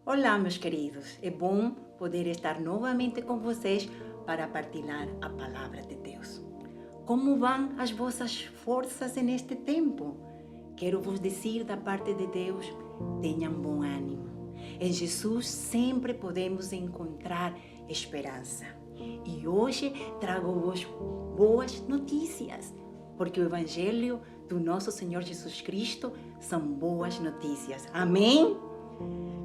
Olá, meus queridos. É bom poder estar novamente com vocês para partilhar a palavra de Deus. Como vão as vossas forças neste tempo? Quero vos dizer da parte de Deus, tenham bom ânimo. Em Jesus sempre podemos encontrar esperança. E hoje trago-vos boas notícias, porque o Evangelho do nosso Senhor Jesus Cristo são boas notícias. Amém?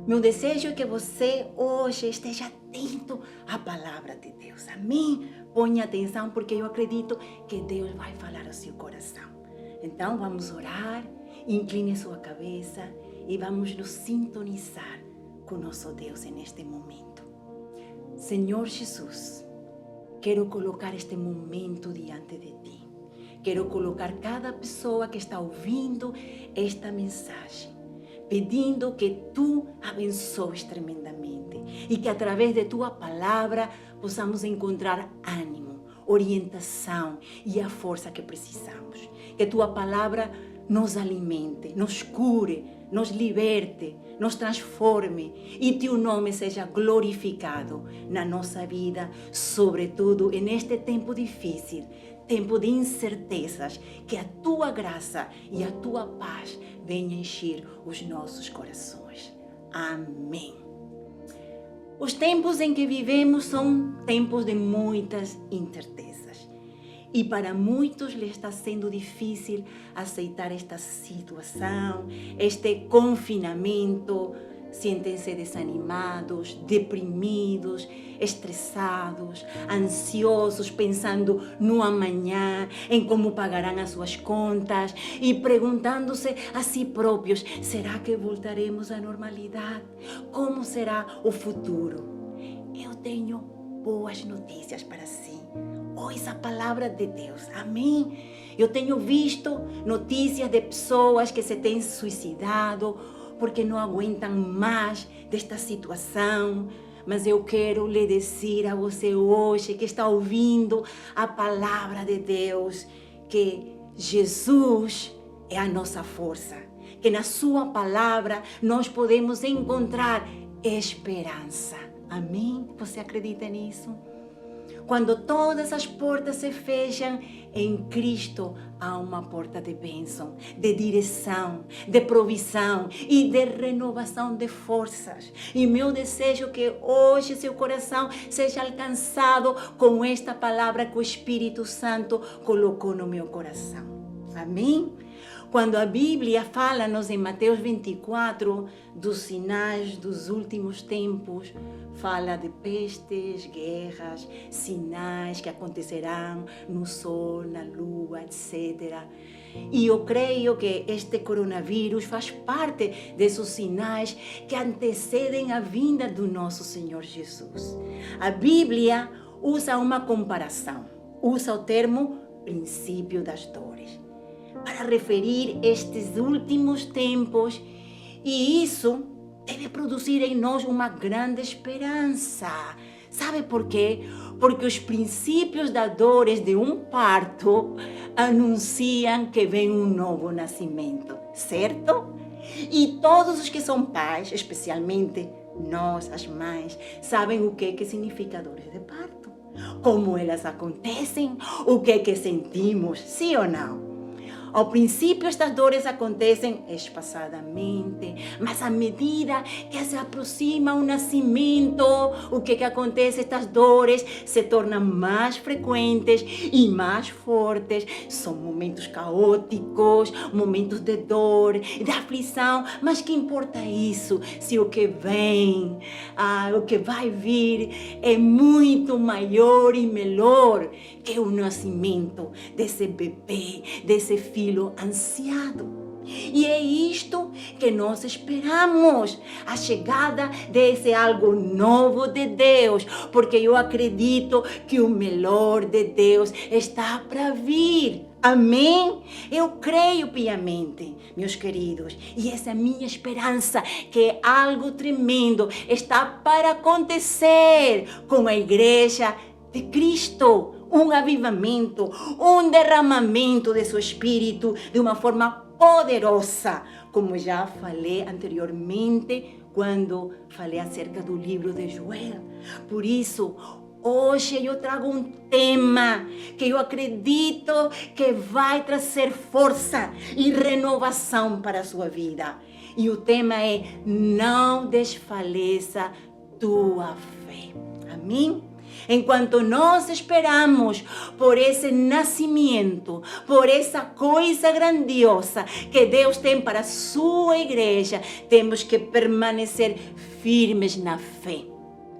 Meu desejo é que você hoje esteja atento à palavra de Deus. Amém? Ponha atenção, porque eu acredito que Deus vai falar ao seu coração. Então vamos orar, incline sua cabeça e vamos nos sintonizar com nosso Deus neste momento. Senhor Jesus, quero colocar este momento diante de Ti. Quero colocar cada pessoa que está ouvindo esta mensagem, pedindo que Tu abençoes tremendamente e que através de Tua palavra possamos encontrar ânimo, orientação e a força que precisamos. Que Tua palavra nos alimente, nos cure, nos liberte, nos transforme e Teu nome seja glorificado na nossa vida, sobretudo neste tempo difícil, tempo de incertezas, que a Tua graça e a Tua paz venha encher os nossos corações. Amém. Os tempos em que vivemos são tempos de muitas incertezas. E para muitos lhe está sendo difícil aceitar esta situação, este confinamento. Sentem-se desanimados, deprimidos, estressados, ansiosos, pensando no amanhã, em como pagarão as suas contas e perguntando-se a si próprios: será que voltaremos à normalidade? Como será o futuro? Eu tenho boas notícias para si. Ouça a palavra de Deus. Amém? Eu tenho visto notícias de pessoas que se têm suicidado porque não aguentam mais desta situação. Mas eu quero lhe dizer a você hoje que está ouvindo a palavra de Deus, que Jesus é a nossa força, que na sua palavra nós podemos encontrar esperança. Amém? Você acredita nisso? Quando todas as portas se fecham, em Cristo há uma porta de bênção, de direção, de provisão e de renovação de forças. E meu desejo é que hoje seu coração seja alcançado com esta palavra que o Espírito Santo colocou no meu coração. Amém? Quando a Bíblia fala-nos em Mateus 24 dos sinais dos últimos tempos, fala de pestes, guerras, sinais que acontecerão no sol, na lua, etc. E eu creio que este coronavírus faz parte desses sinais que antecedem a vinda do nosso Senhor Jesus. A Bíblia usa uma comparação, usa o termo princípio das dores, para referir estes últimos tempos, e isso deve produzir em nós uma grande esperança. Sabe por quê? Porque os princípios das dores de um parto anunciam que vem um novo nascimento, certo? E todos os que são pais, especialmente nós, as mães, sabem o que significa dores de parto, como elas acontecem, o que sentimos, sim ou não? Ao princípio, estas dores acontecem espaçadamente, mas à medida que se aproxima o nascimento, o que acontece? Estas dores se tornam mais frequentes e mais fortes. São momentos caóticos, momentos de dor, de aflição, mas que importa isso se o que vem, o que vai vir é muito maior e melhor que o nascimento desse bebê, desse filho ansiado. E é isto que nós esperamos, a chegada desse algo novo de Deus, porque eu acredito que o melhor de Deus está para vir. Amém? Eu creio piamente, meus queridos, e essa é a minha esperança, que algo tremendo está para acontecer com a igreja de Cristo. Um avivamento, um derramamento de seu Espírito de uma forma poderosa, como já falei anteriormente, quando falei acerca do livro de Joel. Por isso, hoje eu trago um tema que eu acredito que vai trazer força e renovação para a sua vida. E o tema é: não desfaleça tua fé. Amém? Enquanto nós esperamos por esse nascimento, por essa coisa grandiosa que Deus tem para a sua igreja, temos que permanecer firmes na fé.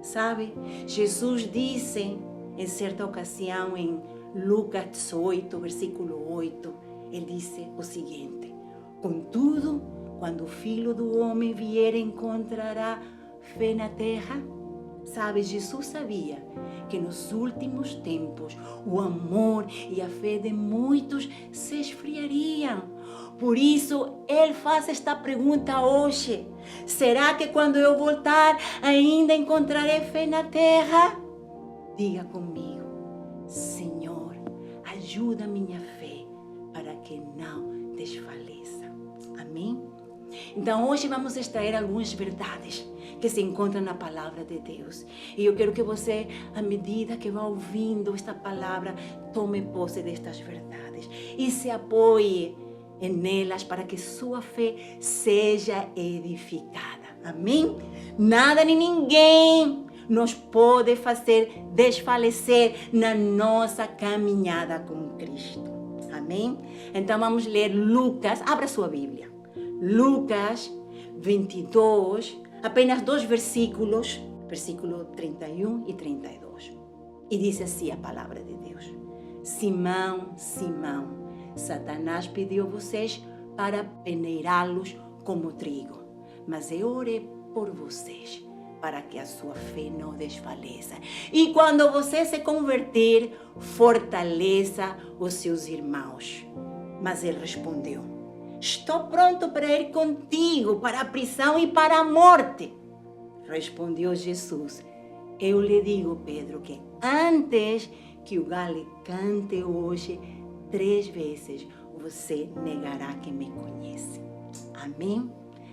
Sabe? Jesus disse em certa ocasião em Lucas 18, versículo 8, ele disse o seguinte: contudo, quando o Filho do Homem vier, encontrará fé na terra? Sabe, Jesus sabia que nos últimos tempos o amor e a fé de muitos se esfriariam. Por isso, ele faz esta pergunta hoje: será que quando eu voltar ainda encontrarei fé na terra? Diga comigo: Senhor, ajuda minha fé para que não desfaleça. Amém? Então, hoje vamos extrair algumas verdades que se encontram na palavra de Deus. E eu quero que você, à medida que vai ouvindo esta palavra, tome posse destas verdades e se apoie nelas para que sua fé seja edificada. Amém? Nada nem ninguém nos pode fazer desfalecer na nossa caminhada com Cristo. Amém? Então vamos ler Lucas, abra sua Bíblia. Lucas 22, apenas 2 versículos, versículo 31 e 32. E diz assim a palavra de Deus: Simão, Simão, Satanás pediu vocês para peneirá-los como trigo, mas eu orei por vocês, para que a sua fé não desfaleça. E quando você se converter, fortaleça os seus irmãos. Mas ele respondeu: estou pronto para ir contigo para a prisão e para a morte. Respondeu Jesus: eu lhe digo, Pedro, que antes que o galo cante hoje, 3 vezes você negará que me conhece. Amém?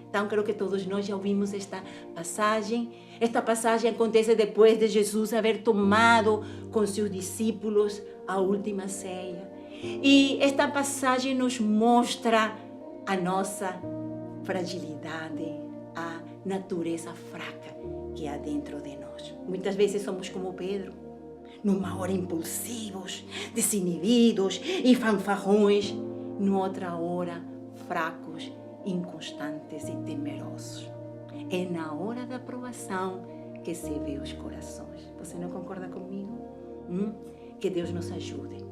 Então, creio que todos nós já ouvimos esta passagem. Esta passagem acontece depois de Jesus haver tomado com seus discípulos a última ceia. E esta passagem nos mostra a nossa fragilidade, a natureza fraca que há dentro de nós. Muitas vezes somos como Pedro, numa hora impulsivos, desinibidos e fanfarrões, noutra hora fracos, inconstantes e temerosos. É na hora da provação que se vê os corações. Você não concorda comigo? Que Deus nos ajude.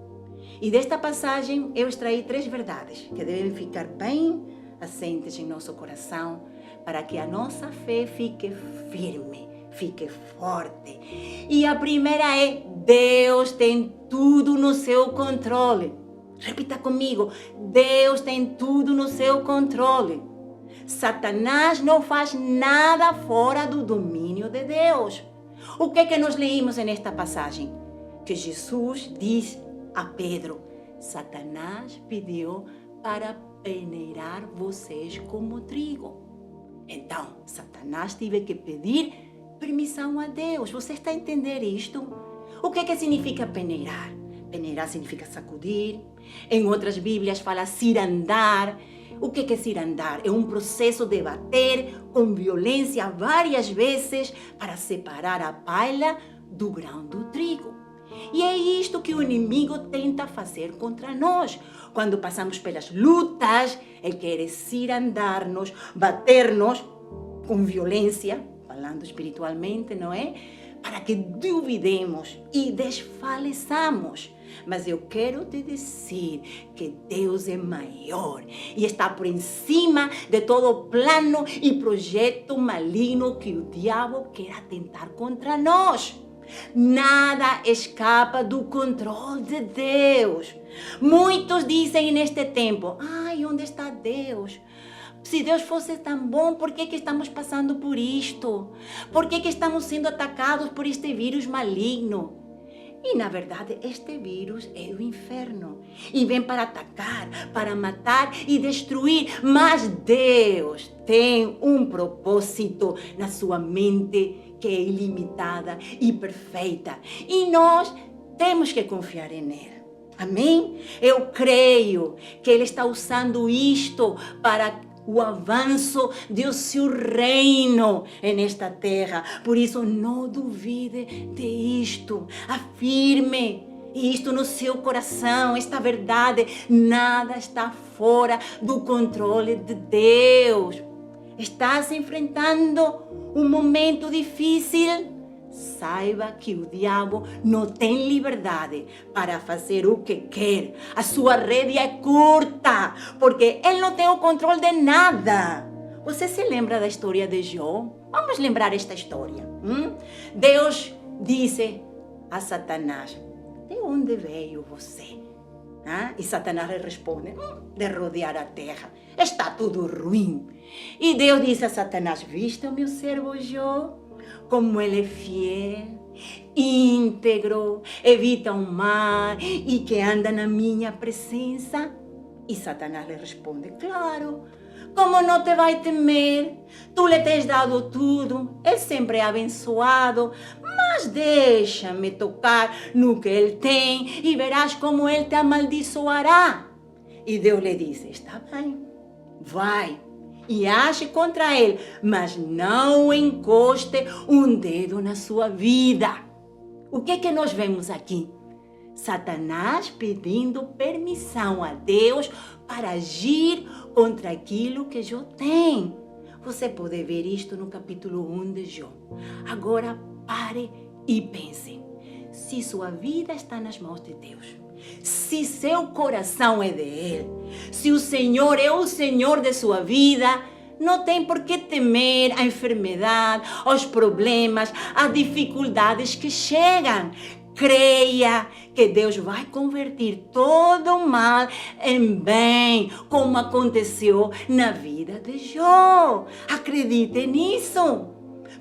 E desta passagem eu extraí 3 verdades que devem ficar bem assentes em nosso coração para que a nossa fé fique firme, fique forte. E a primeira é: Deus tem tudo no seu controle. Repita comigo: Deus tem tudo no seu controle. Satanás não faz nada fora do domínio de Deus. O que é que nós leímos nesta passagem? Que Jesus diz a Pedro: Satanás pediu para peneirar vocês como trigo. Então, Satanás teve que pedir permissão a Deus. Você está a entender isto? O que é que significa peneirar? Peneirar significa sacudir. Em outras Bíblias fala cirandar. O que é cirandar? É um processo de bater com violência várias vezes para separar a palha do grão do trigo. E é isto que o inimigo tenta fazer contra nós. Quando passamos pelas lutas, ele quer cirandar-nos, bater-nos com violência, falando espiritualmente, não é? Para que duvidemos e desfaleçamos. Mas eu quero te dizer que Deus é maior e está por cima de todo plano e projeto maligno que o diabo quer atentar contra nós. Nada escapa do controle de Deus. Muitos dizem neste tempo: ai, onde está Deus? Se Deus fosse tão bom, por que estamos passando por isto? Por que estamos sendo atacados por este vírus maligno? E, na verdade, este vírus é do inferno. E vem para atacar, para matar e destruir. Mas Deus tem um propósito na sua mente que é ilimitada e perfeita. E nós temos que confiar nele. Amém? Eu creio que Ele está usando isto para o avanço do seu reino nesta terra. Por isso, não duvide de isto. Afirme isto no seu coração, esta verdade. Nada está fora do controle de Deus. Estás enfrentando um momento difícil? Saiba que o diabo não tem liberdade para fazer o que quer. A sua rede é curta, porque ele não tem o controle de nada. Você se lembra da história de Jó? Vamos lembrar esta história. Deus disse a Satanás: de onde veio você? E Satanás lhe responde: de rodear a terra. Está tudo ruim. E Deus disse a Satanás: viste o meu servo Jó? Como ele é fiel, íntegro, evita o mal e que anda na minha presença. E Satanás lhe responde: claro, como não te vai temer? Tu lhe tens dado tudo, ele sempre é abençoado, mas deixa-me tocar no que ele tem e verás como ele te amaldiçoará. E Deus lhe disse: está bem, vai e age contra ele, mas não encoste um dedo na sua vida. O que é que nós vemos aqui? Satanás pedindo permissão a Deus para agir contra aquilo que Jó tem. Você pode ver isto no capítulo 1 de Jó. Agora pare e pense. Se sua vida está nas mãos de Deus, se seu coração é de Ele, se o Senhor é o Senhor de sua vida, não tem por que temer a enfermidade, aos problemas, às dificuldades que chegam. Creia que Deus vai converter todo o mal em bem, como aconteceu na vida de Jó. Acredite nisso.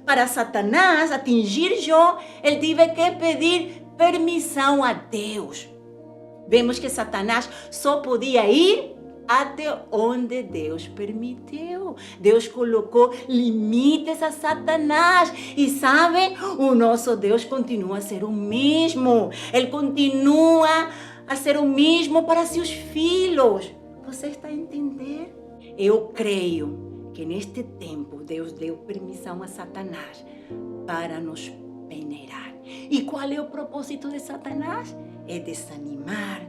Para Satanás atingir Jó, ele teve que pedir permissão a Deus. Vemos que Satanás só podia ir até onde Deus permitiu. Deus colocou limites a Satanás. E sabe, o nosso Deus continua a ser o mesmo. Ele continua a ser o mesmo para seus filhos. Você está a entender? Eu creio que neste tempo Deus deu permissão a Satanás para nos peneirar. E qual é o propósito de Satanás? É desanimar,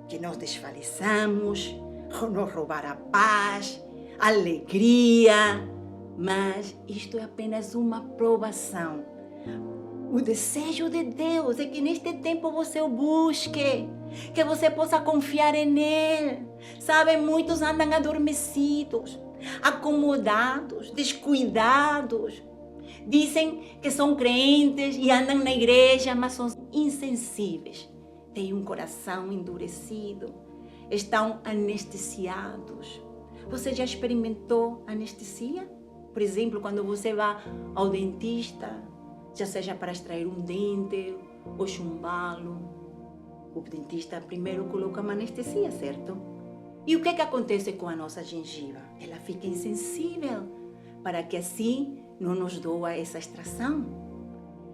que nós desfaleçamos, nos roubar a paz, a alegria. Mas isto é apenas uma provação. O desejo de Deus é que neste tempo você o busque, que você possa confiar nele. Sabe, muitos andam adormecidos, acomodados, descuidados. Dizem que são crentes e andam na igreja, mas são insensíveis. Têm um coração endurecido, estão anestesiados. Você já experimentou anestesia? Por exemplo, quando você vai ao dentista, já seja para extrair um dente ou chumbá-lo, o dentista primeiro coloca uma anestesia, certo? E o que acontece com a nossa gengiva? Ela fica insensível, para que assim não nos doa essa extração.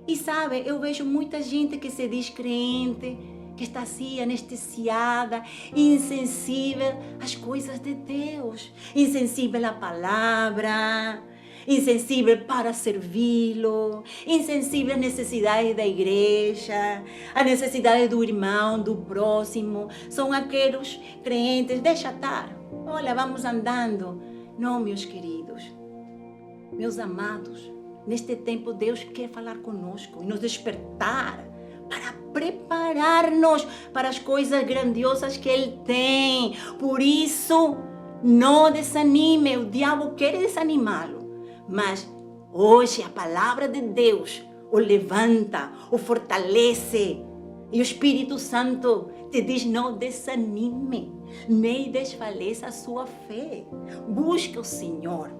E sabe, eu vejo muita gente que se diz crente, que está assim anestesiada, insensível às coisas de Deus, insensível à palavra, insensível para servi-lo, insensível às necessidades da igreja, às necessidades do irmão, do próximo. São aqueles crentes, deixa estar, olha, vamos andando. Não, meus queridos, meus amados, neste tempo Deus quer falar conosco e nos despertar para preparar-nos para as coisas grandiosas que Ele tem. Por isso, não desanime. O diabo quer desanimá-lo, mas hoje a palavra de Deus o levanta, o fortalece. E o Espírito Santo te diz: não desanime, nem desfaleça a sua fé. Busque o Senhor.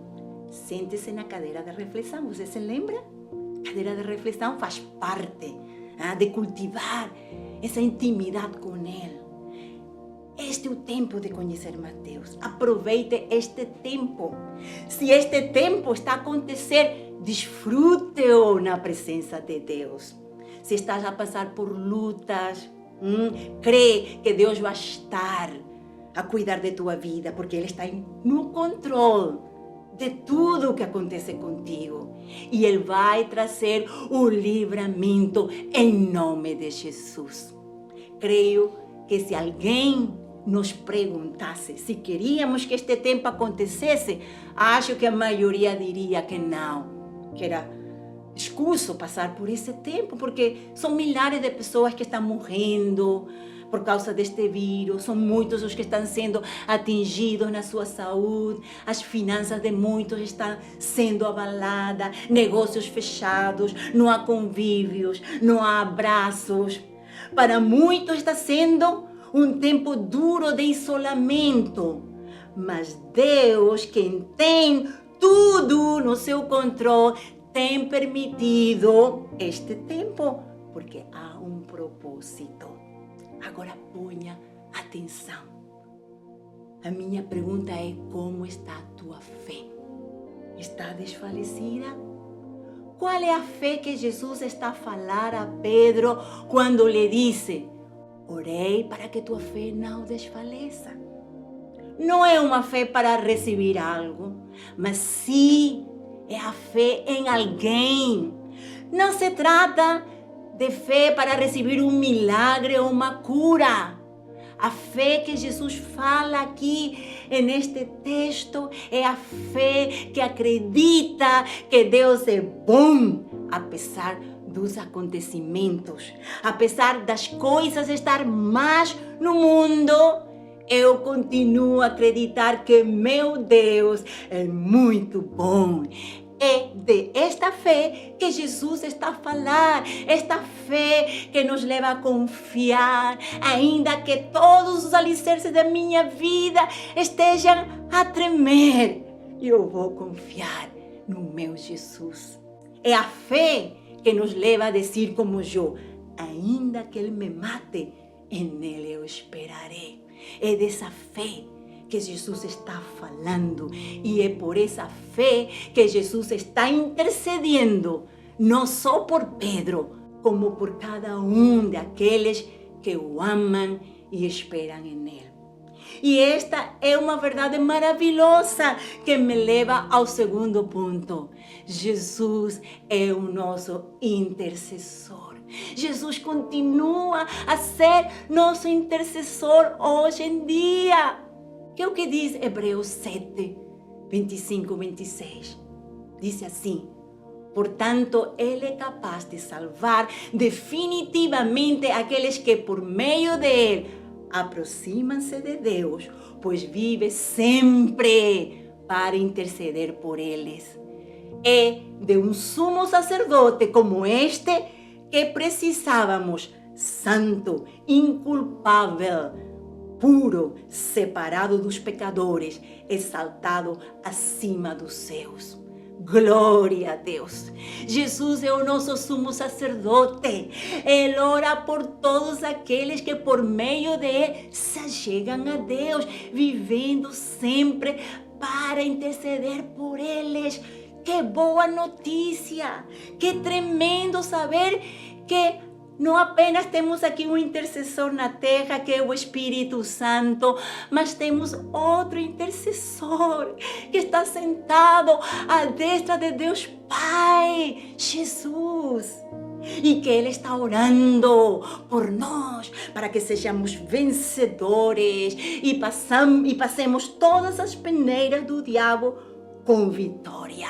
Sente-se na cadeira de reflexão. Você se lembra? Cadeira de reflexão faz parte de cultivar essa intimidade com Ele. Este é o tempo de conhecer mais Deus. Aproveite este tempo. Se este tempo está a acontecer, desfrute-o na presença de Deus. Se estás a passar por lutas, crê que Deus vai estar a cuidar de tua vida, porque Ele está no controle de tudo o que acontece contigo. E Ele vai trazer o livramento em nome de Jesus. Creio que se alguém nos perguntasse se queríamos que este tempo acontecesse, acho que a maioria diria que não, que era escuso passar por esse tempo, porque são milhares de pessoas que estão morrendo por causa deste vírus, são muitos os que estão sendo atingidos na sua saúde, as finanças de muitos estão sendo abaladas, negócios fechados, não há convívios, não há abraços. Para muitos está sendo um tempo duro de isolamento, mas Deus, quem tem tudo no seu controle, tem permitido este tempo, porque há um propósito. Agora ponha atenção. A minha pergunta é: como está a tua fé? Está desfalecida? Qual é a fé que Jesus está a falar a Pedro quando lhe disse: orei para que tua fé não desfaleça? Não é uma fé para receber algo, mas sim é a fé em alguém. Não se trata de fé para receber um milagre ou uma cura. A fé que Jesus fala aqui neste texto é a fé que acredita que Deus é bom, apesar dos acontecimentos, apesar das coisas estar más no mundo. Eu continuo a acreditar que meu Deus é muito bom. É de esta fé que Jesus está a falar, esta fé que nos leva a confiar, ainda que todos os alicerces da minha vida estejam a tremer, eu vou confiar no meu Jesus. É a fé que nos leva a dizer como Jó: ainda que Ele me mate, nele eu esperarei. É dessa fé que Jesus está falando, e é por essa fé que Jesus está intercedendo, não só por Pedro, como por cada um daqueles que o amam e esperam nele. E esta é uma verdade maravilhosa que me leva ao segundo ponto. Jesus é o nosso intercessor. Jesus continua a ser nosso intercessor hoje em dia. Que é o que diz Hebreus 7, 25, 26. Diz assim: portanto, Ele é capaz de salvar definitivamente aqueles que por meio dele aproximam-se de Deus, pois vive sempre para interceder por eles. É de um sumo sacerdote como este que precisávamos, santo, inculpável, puro, separado dos pecadores, exaltado acima dos céus. Glória a Deus. Jesus é o nosso sumo sacerdote. Ele ora por todos aqueles que por meio dele se chegam a Deus, vivendo sempre para interceder por eles. Que boa notícia! Que tremendo saber que não apenas temos aqui um intercessor na terra, que é o Espírito Santo, mas temos outro intercessor que está sentado à destra de Deus Pai, Jesus. E que Ele está orando por nós, para que sejamos vencedores e passemos todas as peneiras do diabo com vitória.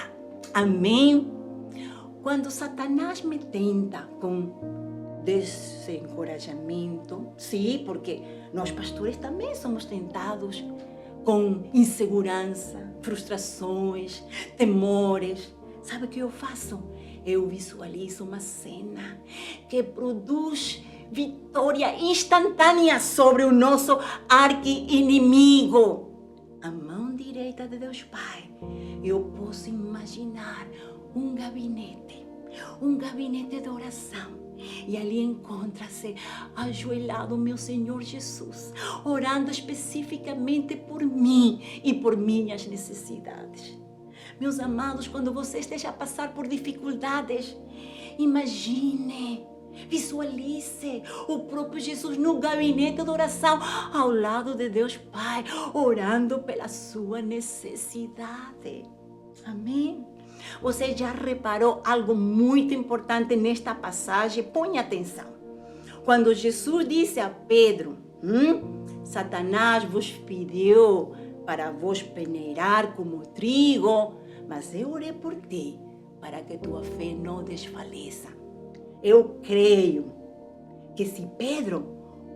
Amém? Quando Satanás me tenta com desencorajamento, sim, porque nós pastores também somos tentados com insegurança, frustrações, temores. Sabe o que eu faço? Eu visualizo uma cena que produz vitória instantânea sobre o nosso arqui-inimigo. A mão direita de Deus Pai. Eu posso imaginar um gabinete, um gabinete de oração. E ali encontra-se ajoelhado meu Senhor Jesus, orando especificamente por mim e por minhas necessidades. Meus amados, quando você esteja a passar por dificuldades, imagine, visualize o próprio Jesus no gabinete de oração, ao lado de Deus Pai, orando pela sua necessidade. Amém? Você já reparou algo muito importante nesta passagem? Põe atenção. Quando Jesus disse a Pedro, Satanás vos pediu para vos peneirar como trigo, mas eu orei por ti, para que tua fé não desfaleça. Eu creio que se Pedro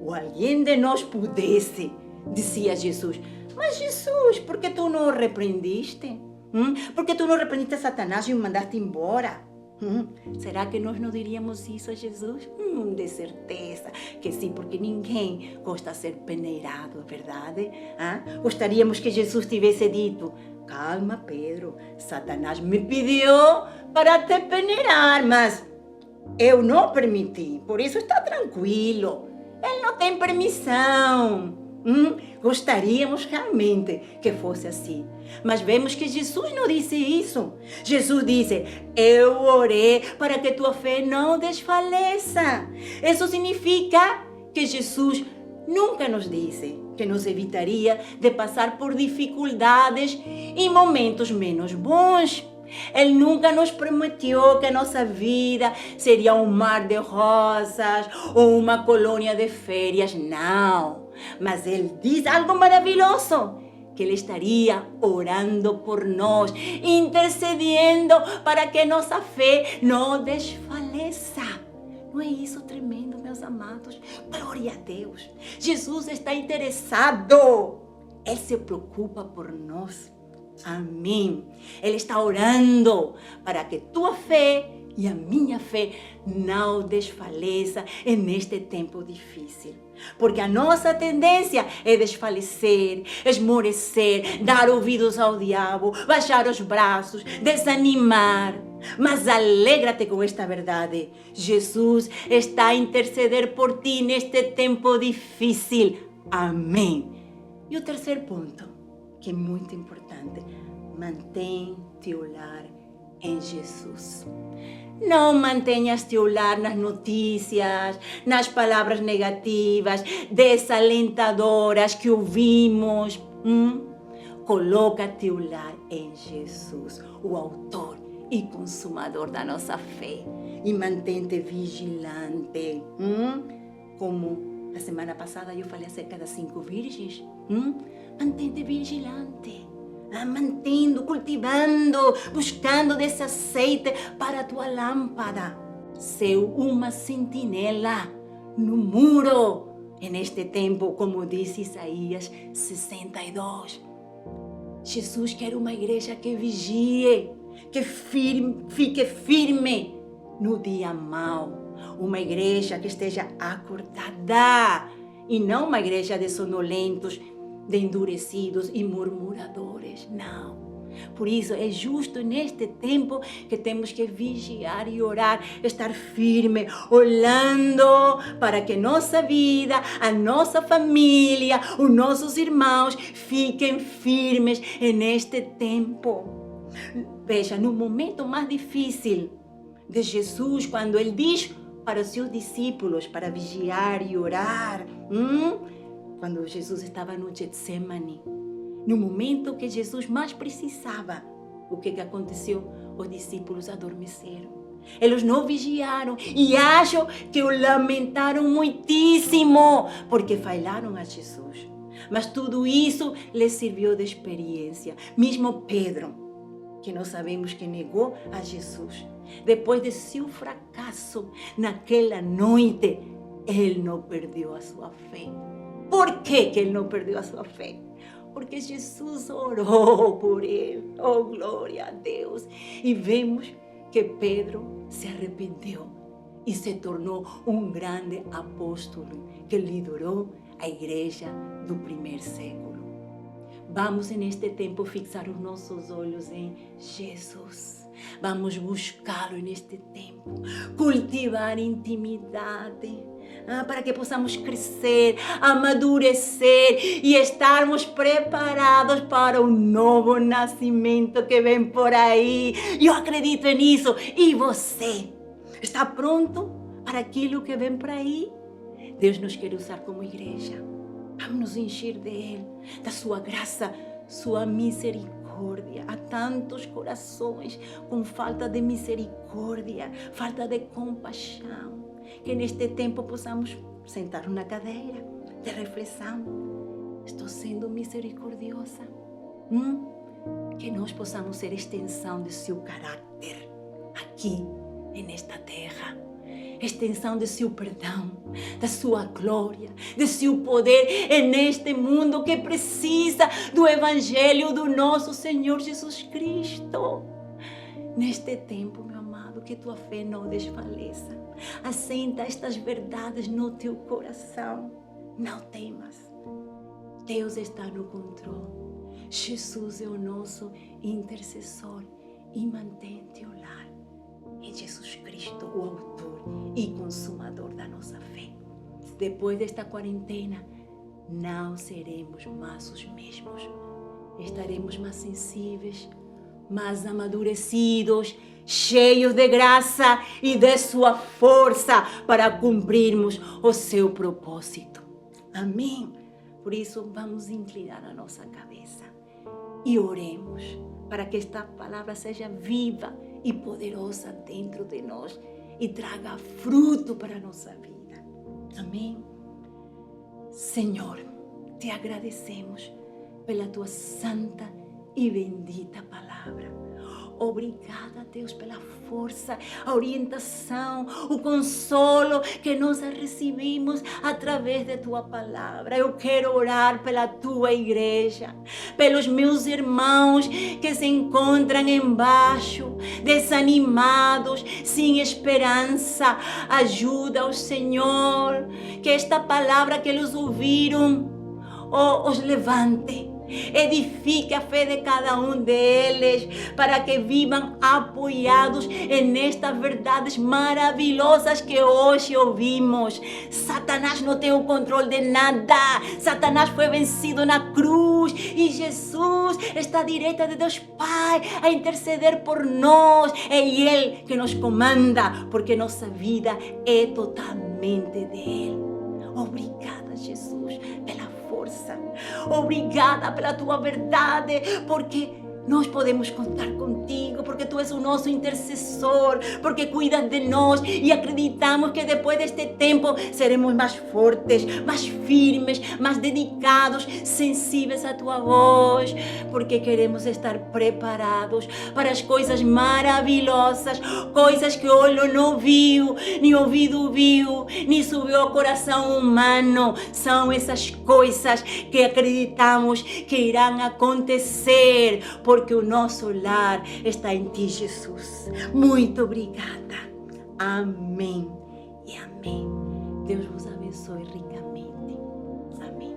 ou alguém de nós pudesse, dizia Jesus, mas Jesus, por que tu não o repreendiste? Por que tu não repreendiste a Satanás e o mandaste embora? Será que nós não diríamos isso a Jesus? De certeza que sim, porque ninguém gosta de ser peneirado, verdade? Gostaríamos que Jesus tivesse dito, calma Pedro, Satanás me pediu para te peneirar, mas eu não permiti, por isso está tranquilo. Ele não tem permissão. Gostaríamos realmente que fosse assim. Mas vemos que Jesus não disse isso. Jesus disse, eu orei para que tua fé não desfaleça. Isso significa que Jesus nunca nos disse que nos evitaria de passar por dificuldades e momentos menos bons. Ele nunca nos prometeu que a nossa vida seria um mar de rosas ou uma colônia de férias, não. Mas Ele diz algo maravilhoso, que Ele estaria orando por nós, intercedendo para que nossa fé não desfaleça. Não é isso tremendo, meus amados? Glória a Deus. Jesus está interessado. Ele se preocupa por nós. Amém. Ele está orando para que tua fé e a minha fé não desfaleça neste tempo difícil. Porque a nossa tendência é desfalecer, esmorecer, dar ouvidos ao diabo, baixar os braços, desanimar. Mas alegra-te com esta verdade. Jesus está a interceder por ti neste tempo difícil. Amém. E o terceiro ponto, que é muito importante, mantém teu olhar em Jesus. Não mantenhas teu olhar nas notícias, nas palavras negativas, desalentadoras que ouvimos. Coloca teu olhar em Jesus, o autor e consumador da nossa fé. E mantém-te vigilante. Como a semana passada eu falei acerca das 5 virgens. Mantém-te vigilante. Mantendo, cultivando, buscando desse azeite para a tua lâmpada. Ser uma sentinela no muro. Neste tempo, como diz Isaías 62. Jesus quer uma igreja que vigie, que fique firme no dia mau. Uma igreja que esteja acordada e não uma igreja de sonolentos, de endurecidos e murmuradores, não. Por isso é justo neste tempo que temos que vigiar e orar, estar firme, olhando para que nossa vida, a nossa família, os nossos irmãos fiquem firmes neste tempo. Veja, no momento mais difícil de Jesus, quando Ele diz para os seus discípulos para vigiar e orar, quando Jesus estava no Getsemane, no momento que Jesus mais precisava, o que aconteceu? Os discípulos adormeceram. Eles não vigiaram e acho que o lamentaram muitíssimo porque falharam a Jesus. Mas tudo isso lhes serviu de experiência. Mesmo Pedro, que nós sabemos que negou a Jesus, depois de seu fracasso naquela noite, ele não perdeu a sua fé. Por que ele não perdeu a sua fé? Porque Jesus orou por ele. Oh, glória a Deus. E vemos que Pedro se arrependeu e se tornou um grande apóstolo que liderou a igreja do primeiro século. Vamos neste tempo fixar os nossos olhos em Jesus. Vamos buscá-lo neste tempo, cultivar intimidade, para que possamos crescer, amadurecer e estarmos preparados para o novo nascimento que vem por aí. Eu acredito nisso. E você? Está pronto para aquilo que vem por aí? Deus nos quer usar como igreja. Vamos nos encher dele, da sua graça, sua misericórdia. Há tantos corações com falta de misericórdia, falta de compaixão. Que neste tempo possamos sentar na cadeira de reflexão. Estou sendo misericordiosa? Que nós possamos ser extensão de seu caráter aqui, nesta terra. Extensão de seu perdão, da sua glória, de seu poder neste mundo que precisa do Evangelho do nosso Senhor Jesus Cristo. Neste tempo, meu amado, que tua fé não desfaleça. Assenta estas verdades no teu coração. Não temas. Deus está no controle. Jesus é o nosso intercessor e mantém-te ao lar. É Jesus Cristo, o autor e consumador da nossa fé. Depois desta quarentena, não seremos mais os mesmos. Estaremos mais sensíveis, mais amadurecidos, cheios de graça e de sua força para cumprirmos o seu propósito. Amém? Por isso, vamos inclinar a nossa cabeça e oremos para que esta palavra seja viva e poderosa dentro de nós e traga fruto para a nossa vida. Amém? Senhor, te agradecemos pela tua santa e bendita palavra. Obrigada, Deus, pela força, a orientação, o consolo que nós recebemos através de tua palavra. Eu quero orar pela tua igreja, pelos meus irmãos que se encontram embaixo, desanimados, sem esperança. Ajuda-os, Senhor, que esta palavra que eles ouviram os levante. Edifique a fé de cada um deles para que vivam apoiados nestas verdades maravilhosas que hoje ouvimos. Satanás não tem o controle de nada. Satanás foi vencido na cruz e Jesus está à direita de Deus Pai a interceder por nós. É Ele que nos comanda, porque nossa vida é totalmente dele. Obrigada, Jesus, pela força. Obrigada pela tua verdade, porque nós podemos contar contigo, porque tu és o nosso intercessor, porque cuidas de nós e acreditamos que depois deste tempo seremos mais fortes, mais firmes, mais dedicados, sensíveis à tua voz, porque queremos estar preparados para as coisas maravilhosas, coisas que olho não viu, nem ouvido viu, nem subiu ao coração humano. São essas coisas que acreditamos que irão acontecer, porque o nosso lar está em ti, Jesus. Muito obrigada. Amém e amém. Deus vos abençoe ricamente. Amém.